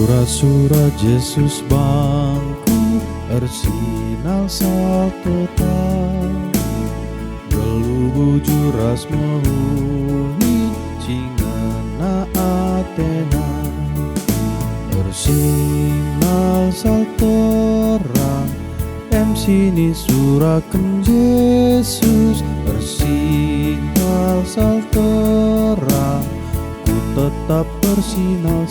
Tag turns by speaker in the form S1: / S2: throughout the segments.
S1: Surat-surat Yesus bangku ersinal satota Gelubu juras mehuhi cingana Athena Ersinal salterang sini suraken Yesus Ersinal salterang ku tetap bersinal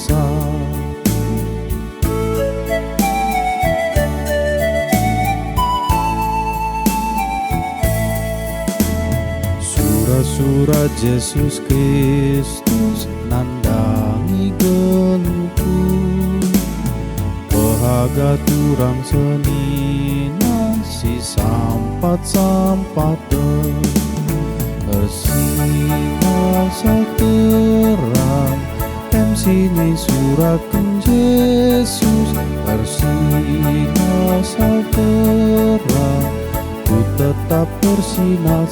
S1: Surat Yesus Kristus nandangi geluku Bahaga turang senina si sampat-sampatan Ersinal salterang sini suraken Yesus Ersinal salterang ku tetap bersinal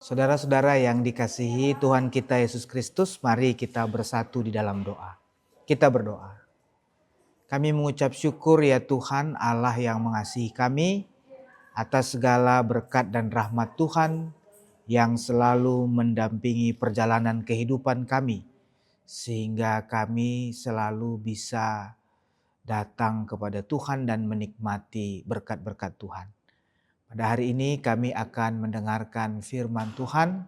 S2: Saudara-saudara yang dikasihi Tuhan kita Yesus Kristus, mari kita bersatu di dalam doa. Kita berdoa. Kami mengucap syukur ya Tuhan Allah yang mengasihi kami atas segala berkat dan rahmat Tuhan yang selalu mendampingi perjalanan kehidupan kami. Sehingga kami selalu bisa datang kepada Tuhan dan menikmati berkat-berkat Tuhan. Pada hari ini kami akan mendengarkan firman Tuhan.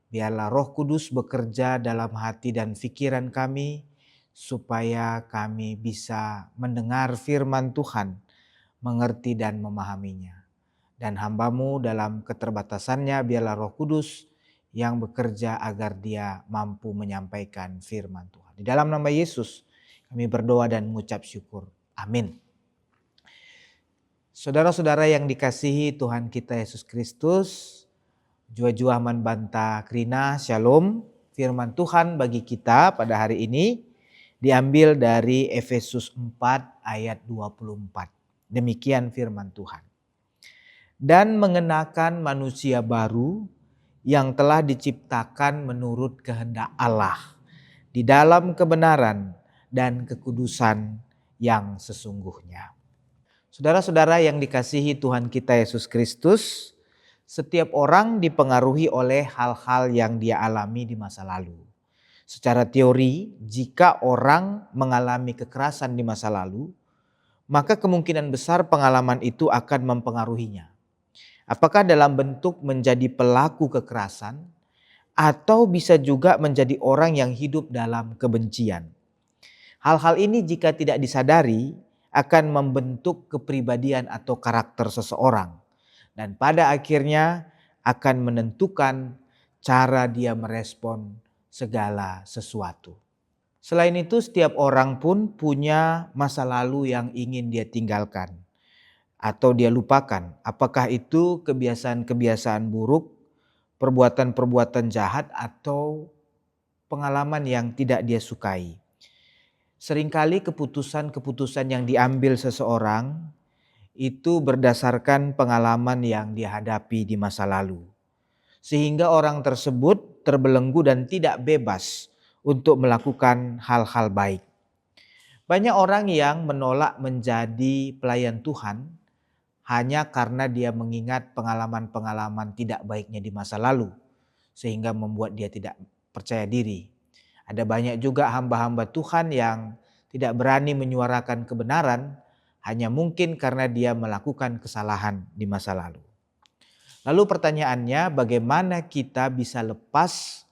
S2: Biarlah Roh Kudus bekerja dalam hati dan pikiran kami supaya kami bisa mendengar firman Tuhan, mengerti dan memahaminya. Dan hamba-Mu dalam keterbatasannya biarlah Roh Kudus yang bekerja agar Dia mampu menyampaikan firman Tuhan. Di dalam nama Yesus kami berdoa dan mengucap syukur. Amin. Saudara-saudara yang dikasihi Tuhan kita Yesus Kristus, jua-jua man banta krina, shalom. Firman Tuhan bagi kita pada hari ini diambil dari Efesus 4 ayat 24. Demikian firman Tuhan. Dan mengenakan manusia baru yang telah diciptakan menurut kehendak Allah di dalam kebenaran dan kekudusan yang sesungguhnya. Saudara-saudara yang dikasihi Tuhan kita Yesus Kristus, setiap orang dipengaruhi oleh hal-hal yang dia alami di masa lalu. Secara teori, jika orang mengalami kekerasan di masa lalu, maka kemungkinan besar pengalaman itu akan mempengaruhinya. Apakah dalam bentuk menjadi pelaku kekerasan atau bisa juga menjadi orang yang hidup dalam kebencian. Hal-hal ini jika tidak disadari akan membentuk kepribadian atau karakter seseorang. Dan pada akhirnya akan menentukan cara dia merespon segala sesuatu. Selain itu setiap orang pun punya masa lalu yang ingin dia tinggalkan atau dia lupakan. Apakah itu kebiasaan-kebiasaan buruk, perbuatan-perbuatan jahat atau pengalaman yang tidak dia sukai. Seringkali keputusan-keputusan yang diambil seseorang itu berdasarkan pengalaman yang dihadapi di masa lalu. Sehingga orang tersebut terbelenggu dan tidak bebas untuk melakukan hal-hal baik. Banyak orang yang menolak menjadi pelayan Tuhan hanya karena dia mengingat pengalaman-pengalaman tidak baiknya di masa lalu. Sehingga membuat dia tidak percaya diri. Ada banyak juga hamba-hamba Tuhan yang tidak berani menyuarakan kebenaran hanya mungkin karena dia melakukan kesalahan di masa lalu. Lalu pertanyaannya, bagaimana kita bisa lepas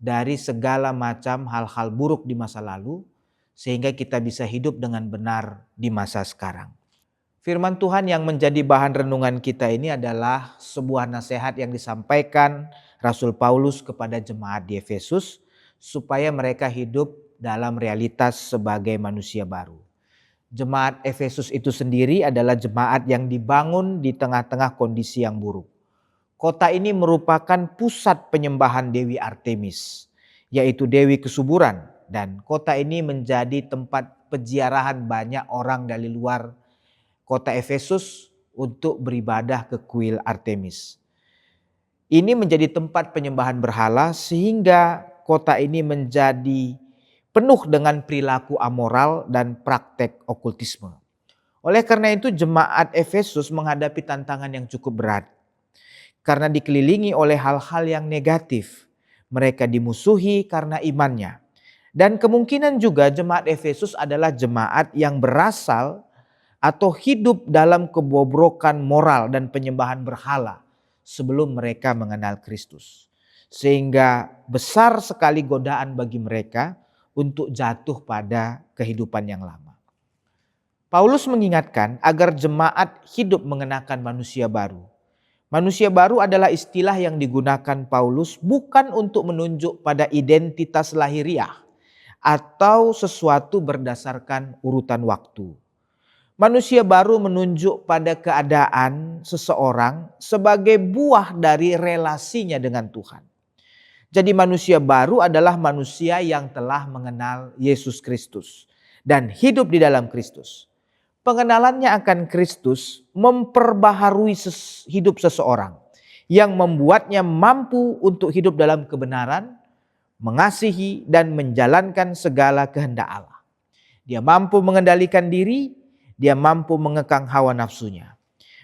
S2: dari segala macam hal-hal buruk di masa lalu sehingga kita bisa hidup dengan benar di masa sekarang? Firman Tuhan yang menjadi bahan renungan kita ini adalah sebuah nasihat yang disampaikan Rasul Paulus kepada jemaat di Efesus supaya mereka hidup dalam realitas sebagai manusia baru. Jemaat Efesus itu sendiri adalah jemaat yang dibangun di tengah-tengah kondisi yang buruk. Kota ini merupakan pusat penyembahan Dewi Artemis, yaitu Dewi Kesuburan. Dan kota ini menjadi tempat peziarahan banyak orang dari luar kota Efesus untuk beribadah ke kuil Artemis. Ini menjadi tempat penyembahan berhala sehingga kota ini menjadi penuh dengan perilaku amoral dan praktek okultisme. Oleh karena itu jemaat Efesus menghadapi tantangan yang cukup berat. Karena dikelilingi oleh hal-hal yang negatif, mereka dimusuhi karena imannya. Dan kemungkinan juga jemaat Efesus adalah jemaat yang berasal atau hidup dalam kebobrokan moral dan penyembahan berhala sebelum mereka mengenal Kristus. Sehingga besar sekali godaan bagi mereka untuk jatuh pada kehidupan yang lama. Paulus mengingatkan agar jemaat hidup mengenakan manusia baru. Manusia baru adalah istilah yang digunakan Paulus bukan untuk menunjuk pada identitas lahiriah atau sesuatu berdasarkan urutan waktu. Manusia baru menunjuk pada keadaan seseorang sebagai buah dari relasinya dengan Tuhan. Jadi manusia baru adalah manusia yang telah mengenal Yesus Kristus dan hidup di dalam Kristus. Pengenalannya akan Kristus memperbaharui hidup seseorang yang membuatnya mampu untuk hidup dalam kebenaran, mengasihi dan menjalankan segala kehendak Allah. Dia mampu mengendalikan diri, dia mampu mengekang hawa nafsunya.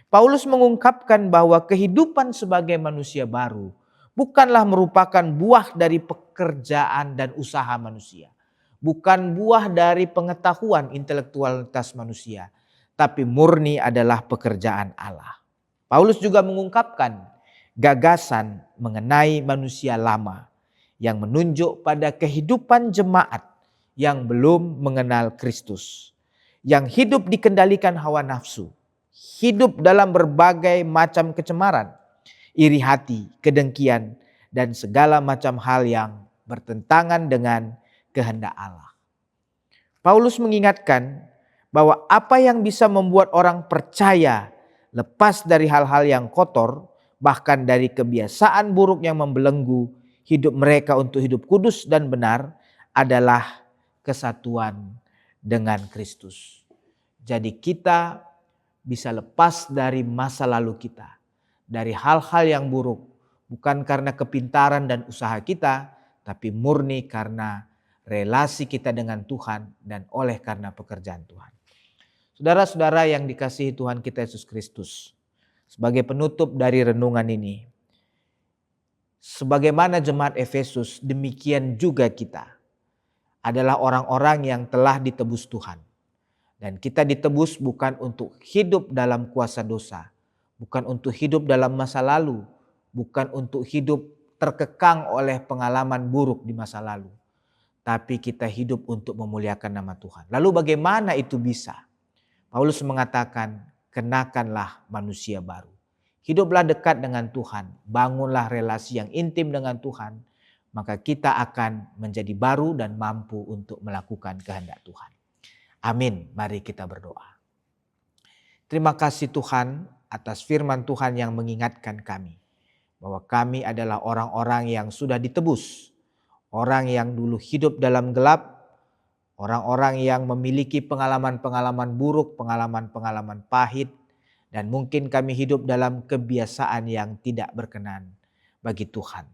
S2: Paulus mengungkapkan bahwa kehidupan sebagai manusia baru bukanlah merupakan buah dari pekerjaan dan usaha manusia. Bukan buah dari pengetahuan intelektualitas manusia, tapi murni adalah pekerjaan Allah. Paulus juga mengungkapkan gagasan mengenai manusia lama yang menunjuk pada kehidupan jemaat yang belum mengenal Kristus, yang hidup dikendalikan hawa nafsu, hidup dalam berbagai macam kecemaran, iri hati, kedengkian, dan segala macam hal yang bertentangan dengan kehendak Allah. Paulus mengingatkan bahwa apa yang bisa membuat orang percaya lepas dari hal-hal yang kotor, bahkan dari kebiasaan buruk yang membelenggu hidup mereka untuk hidup kudus dan benar, adalah kesatuan dengan Kristus. Jadi kita bisa lepas dari masa lalu kita, dari hal-hal yang buruk, bukan karena kepintaran dan usaha kita, tapi murni karena relasi kita dengan Tuhan dan oleh karena pekerjaan Tuhan. Saudara-saudara yang dikasihi Tuhan kita Yesus Kristus, sebagai penutup dari renungan ini, sebagaimana jemaat Efesus, demikian juga kita adalah orang-orang yang telah ditebus Tuhan. Dan kita ditebus bukan untuk hidup dalam kuasa dosa, bukan untuk hidup dalam masa lalu, bukan untuk hidup terkekang oleh pengalaman buruk di masa lalu. Tapi kita hidup untuk memuliakan nama Tuhan. Lalu bagaimana itu bisa? Paulus mengatakan, kenakanlah manusia baru. Hiduplah dekat dengan Tuhan, bangunlah relasi yang intim dengan Tuhan, maka kita akan menjadi baru dan mampu untuk melakukan kehendak Tuhan. Amin. Mari kita berdoa. Terima kasih Tuhan atas firman Tuhan yang mengingatkan kami bahwa kami adalah orang-orang yang sudah ditebus, orang yang dulu hidup dalam gelap, orang-orang yang memiliki pengalaman-pengalaman buruk, pengalaman-pengalaman pahit, dan mungkin kami hidup dalam kebiasaan yang tidak berkenan bagi Tuhan.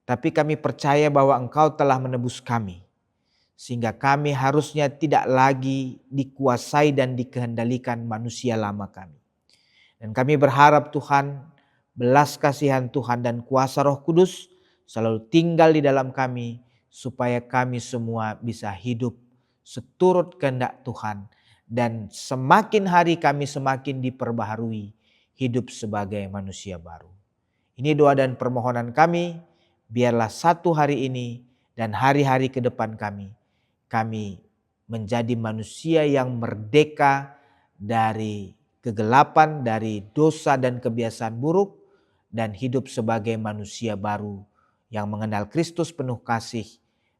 S2: Tapi kami percaya bahwa Engkau telah menebus kami, sehingga kami harusnya tidak lagi dikuasai dan dikehendalikan manusia lama kami. Dan kami berharap Tuhan, belas kasihan Tuhan dan kuasa Roh Kudus selalu tinggal di dalam kami, supaya kami semua bisa hidup seturut kehendak Tuhan. Dan semakin hari kami semakin diperbaharui hidup sebagai manusia baru. Ini doa dan permohonan kami, biarlah satu hari ini dan hari-hari ke depan kami menjadi manusia yang merdeka dari kegelapan, dari dosa dan kebiasaan buruk, dan hidup sebagai manusia baru yang mengenal Kristus penuh kasih,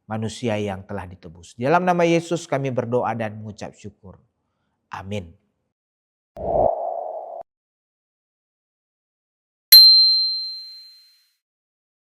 S2: manusia yang telah ditebus. Di dalam nama Yesus kami berdoa dan mengucap syukur. Amin.